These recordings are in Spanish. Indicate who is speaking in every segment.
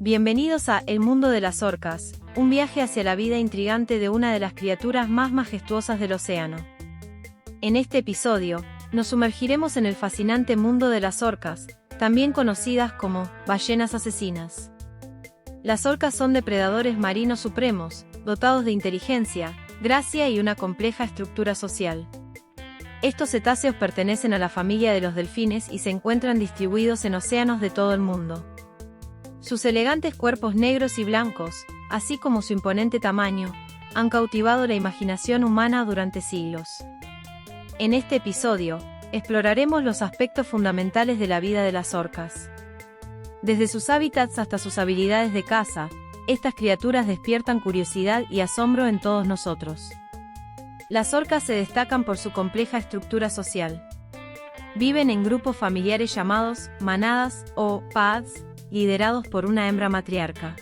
Speaker 1: Bienvenidos a El mundo de las orcas, un viaje hacia la vida intrigante de una de las criaturas más majestuosas del océano. En este episodio, nos sumergiremos en el fascinante mundo de las orcas, también conocidas como ballenas asesinas. Las orcas son depredadores marinos supremos, dotados de inteligencia, gracia y una compleja estructura social. Estos cetáceos pertenecen a la familia de los delfines y se encuentran distribuidos en océanos de todo el mundo. Sus elegantes cuerpos negros y blancos, así como su imponente tamaño, han cautivado la imaginación humana durante siglos. En este episodio, exploraremos los aspectos fundamentales de la vida de las orcas. Desde sus hábitats hasta sus habilidades de caza, estas criaturas despiertan curiosidad y asombro en todos nosotros. Las orcas se destacan por su compleja estructura social. Viven en grupos familiares llamados manadas o pods, liderados por una hembra matriarca.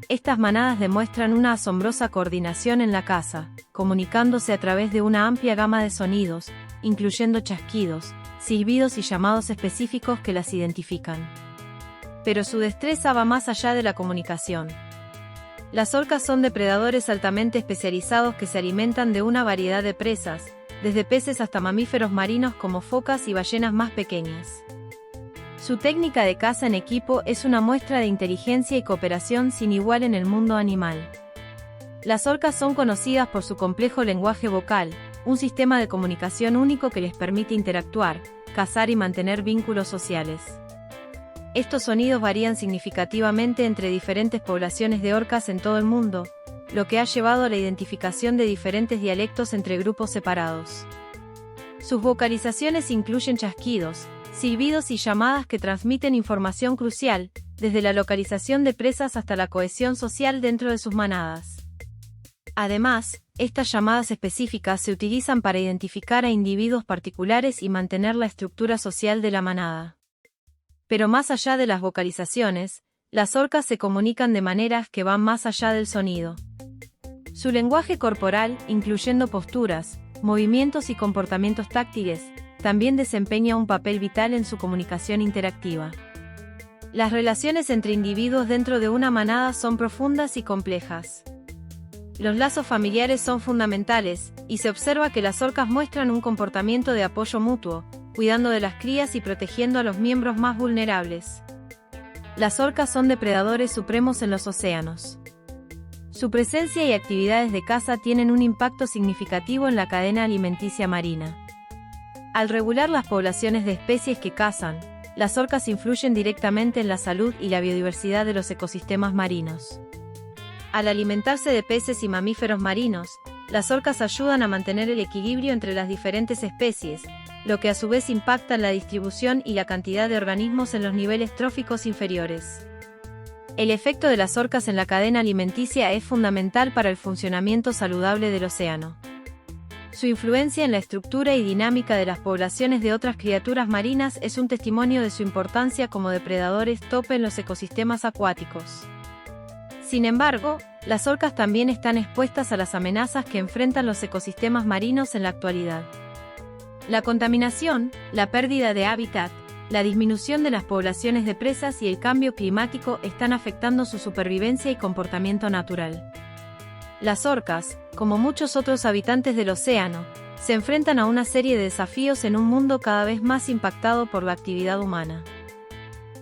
Speaker 1: Estas manadas demuestran una asombrosa coordinación en la caza, comunicándose a través de una amplia gama de sonidos, incluyendo chasquidos, silbidos y llamados específicos que las identifican. Pero su destreza va más allá de la comunicación. Las orcas son depredadores altamente especializados que se alimentan de una variedad de presas, desde peces hasta mamíferos marinos como focas y ballenas más pequeñas. Su técnica de caza en equipo es una muestra de inteligencia y cooperación sin igual en el mundo animal. Las orcas son conocidas por su complejo lenguaje vocal, un sistema de comunicación único que les permite interactuar, cazar y mantener vínculos sociales. Estos sonidos varían significativamente entre diferentes poblaciones de orcas en todo el mundo, lo que ha llevado a la identificación de diferentes dialectos entre grupos separados. Sus vocalizaciones incluyen chasquidos, silbidos y llamadas que transmiten información crucial, desde la localización de presas hasta la cohesión social dentro de sus manadas. Además, estas llamadas específicas se utilizan para identificar a individuos particulares y mantener la estructura social de la manada. Pero más allá de las vocalizaciones, las orcas se comunican de maneras que van más allá del sonido. Su lenguaje corporal, incluyendo posturas, movimientos y comportamientos táctiles, también desempeña un papel vital en su comunicación interactiva. Las relaciones entre individuos dentro de una manada son profundas y complejas. Los lazos familiares son fundamentales, y se observa que las orcas muestran un comportamiento de apoyo mutuo, cuidando de las crías y protegiendo a los miembros más vulnerables. Las orcas son depredadores supremos en los océanos. Su presencia y actividades de caza tienen un impacto significativo en la cadena alimenticia marina. Al regular las poblaciones de especies que cazan, las orcas influyen directamente en la salud y la biodiversidad de los ecosistemas marinos. Al alimentarse de peces y mamíferos marinos, las orcas ayudan a mantener el equilibrio entre las diferentes especies, lo que a su vez impacta en la distribución y la cantidad de organismos en los niveles tróficos inferiores. El efecto de las orcas en la cadena alimenticia es fundamental para el funcionamiento saludable del océano. Su influencia en la estructura y dinámica de las poblaciones de otras criaturas marinas es un testimonio de su importancia como depredadores tope en los ecosistemas acuáticos. Sin embargo, las orcas también están expuestas a las amenazas que enfrentan los ecosistemas marinos en la actualidad. La contaminación, la pérdida de hábitat, la disminución de las poblaciones de presas y el cambio climático están afectando su supervivencia y comportamiento natural. Las orcas, como muchos otros habitantes del océano, se enfrentan a una serie de desafíos en un mundo cada vez más impactado por la actividad humana.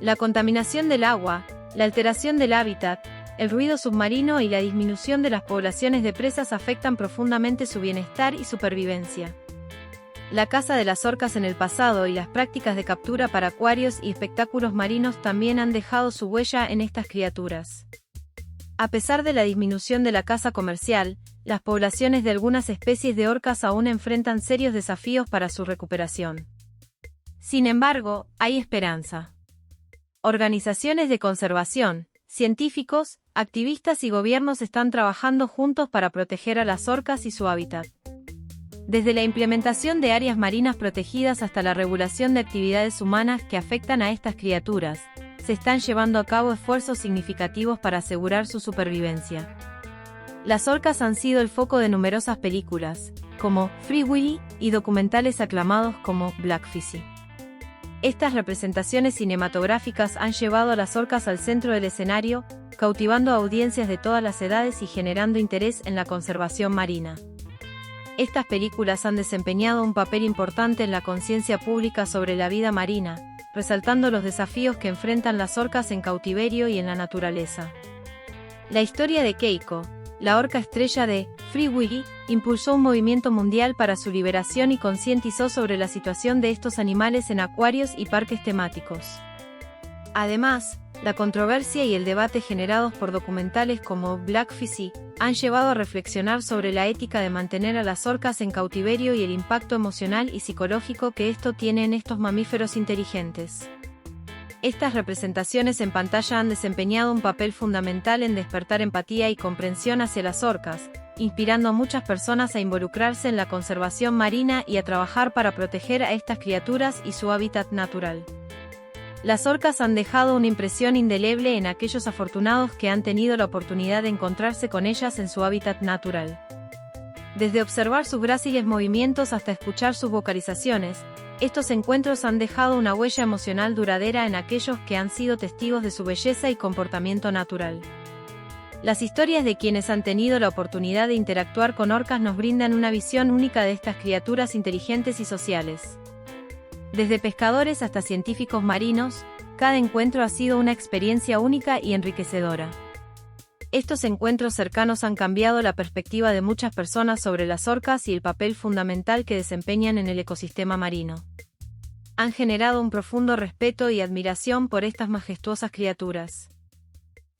Speaker 1: La contaminación del agua, la alteración del hábitat, el ruido submarino y la disminución de las poblaciones de presas afectan profundamente su bienestar y supervivencia. La caza de las orcas en el pasado y las prácticas de captura para acuarios y espectáculos marinos también han dejado su huella en estas criaturas. A pesar de la disminución de la caza comercial, las poblaciones de algunas especies de orcas aún enfrentan serios desafíos para su recuperación. Sin embargo, hay esperanza. Organizaciones de conservación, científicos, activistas y gobiernos están trabajando juntos para proteger a las orcas y su hábitat. Desde la implementación de áreas marinas protegidas hasta la regulación de actividades humanas que afectan a estas criaturas, se están llevando a cabo esfuerzos significativos para asegurar su supervivencia. Las orcas han sido el foco de numerosas películas, como Free Willy, y documentales aclamados como Blackfishy. Estas representaciones cinematográficas han llevado a las orcas al centro del escenario, cautivando a audiencias de todas las edades y generando interés en la conservación marina. Estas películas han desempeñado un papel importante en la conciencia pública sobre la vida marina, resaltando los desafíos que enfrentan las orcas en cautiverio y en la naturaleza. La historia de Keiko, la orca estrella de Free Willy, impulsó un movimiento mundial para su liberación y concientizó sobre la situación de estos animales en acuarios y parques temáticos. Además, la controversia y el debate generados por documentales como Blackfishy han llevado a reflexionar sobre la ética de mantener a las orcas en cautiverio y el impacto emocional y psicológico que esto tiene en estos mamíferos inteligentes. Estas representaciones en pantalla han desempeñado un papel fundamental en despertar empatía y comprensión hacia las orcas, inspirando a muchas personas a involucrarse en la conservación marina y a trabajar para proteger a estas criaturas y su hábitat natural. Las orcas han dejado una impresión indeleble en aquellos afortunados que han tenido la oportunidad de encontrarse con ellas en su hábitat natural. Desde observar sus gráciles movimientos hasta escuchar sus vocalizaciones, estos encuentros han dejado una huella emocional duradera en aquellos que han sido testigos de su belleza y comportamiento natural. Las historias de quienes han tenido la oportunidad de interactuar con orcas nos brindan una visión única de estas criaturas inteligentes y sociales. Desde pescadores hasta científicos marinos, cada encuentro ha sido una experiencia única y enriquecedora. Estos encuentros cercanos han cambiado la perspectiva de muchas personas sobre las orcas y el papel fundamental que desempeñan en el ecosistema marino. Han generado un profundo respeto y admiración por estas majestuosas criaturas.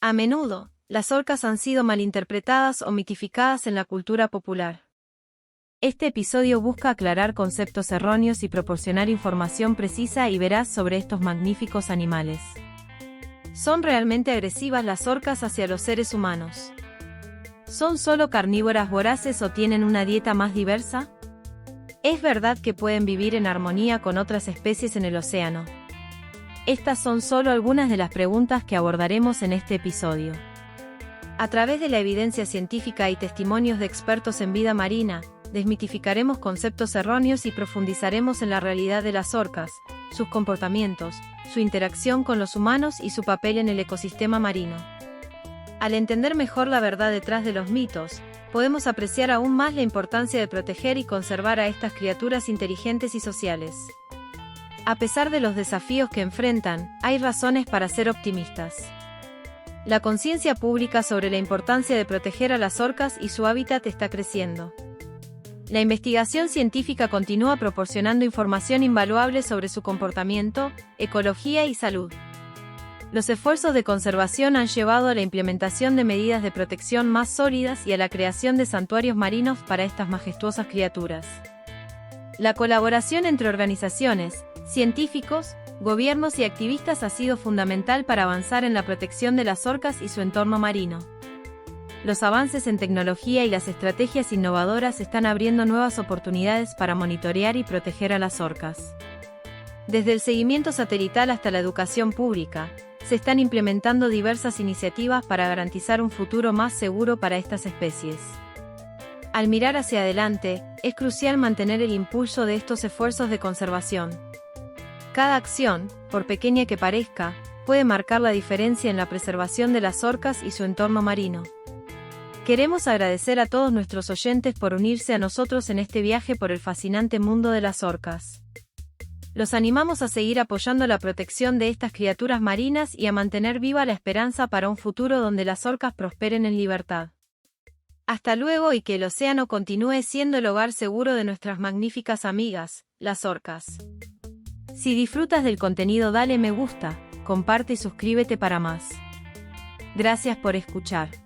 Speaker 1: A menudo, las orcas han sido malinterpretadas o mitificadas en la cultura popular. Este episodio busca aclarar conceptos erróneos y proporcionar información precisa y veraz sobre estos magníficos animales. ¿Son realmente agresivas las orcas hacia los seres humanos? ¿Son solo carnívoras voraces o tienen una dieta más diversa? ¿Es verdad que pueden vivir en armonía con otras especies en el océano? Estas son solo algunas de las preguntas que abordaremos en este episodio. A través de la evidencia científica y testimonios de expertos en vida marina, desmitificaremos conceptos erróneos y profundizaremos en la realidad de las orcas, sus comportamientos, su interacción con los humanos y su papel en el ecosistema marino. Al entender mejor la verdad detrás de los mitos, podemos apreciar aún más la importancia de proteger y conservar a estas criaturas inteligentes y sociales. A pesar de los desafíos que enfrentan, hay razones para ser optimistas. La conciencia pública sobre la importancia de proteger a las orcas y su hábitat está creciendo. La investigación científica continúa proporcionando información invaluable sobre su comportamiento, ecología y salud. Los esfuerzos de conservación han llevado a la implementación de medidas de protección más sólidas y a la creación de santuarios marinos para estas majestuosas criaturas. La colaboración entre organizaciones, científicos, gobiernos y activistas ha sido fundamental para avanzar en la protección de las orcas y su entorno marino. Los avances en tecnología y las estrategias innovadoras están abriendo nuevas oportunidades para monitorear y proteger a las orcas. Desde el seguimiento satelital hasta la educación pública, se están implementando diversas iniciativas para garantizar un futuro más seguro para estas especies. Al mirar hacia adelante, es crucial mantener el impulso de estos esfuerzos de conservación. Cada acción, por pequeña que parezca, puede marcar la diferencia en la preservación de las orcas y su entorno marino. Queremos agradecer a todos nuestros oyentes por unirse a nosotros en este viaje por el fascinante mundo de las orcas. Los animamos a seguir apoyando la protección de estas criaturas marinas y a mantener viva la esperanza para un futuro donde las orcas prosperen en libertad. Hasta luego y que el océano continúe siendo el hogar seguro de nuestras magníficas amigas, las orcas. Si disfrutas del contenido, dale me gusta, comparte y suscríbete para más. Gracias por escuchar.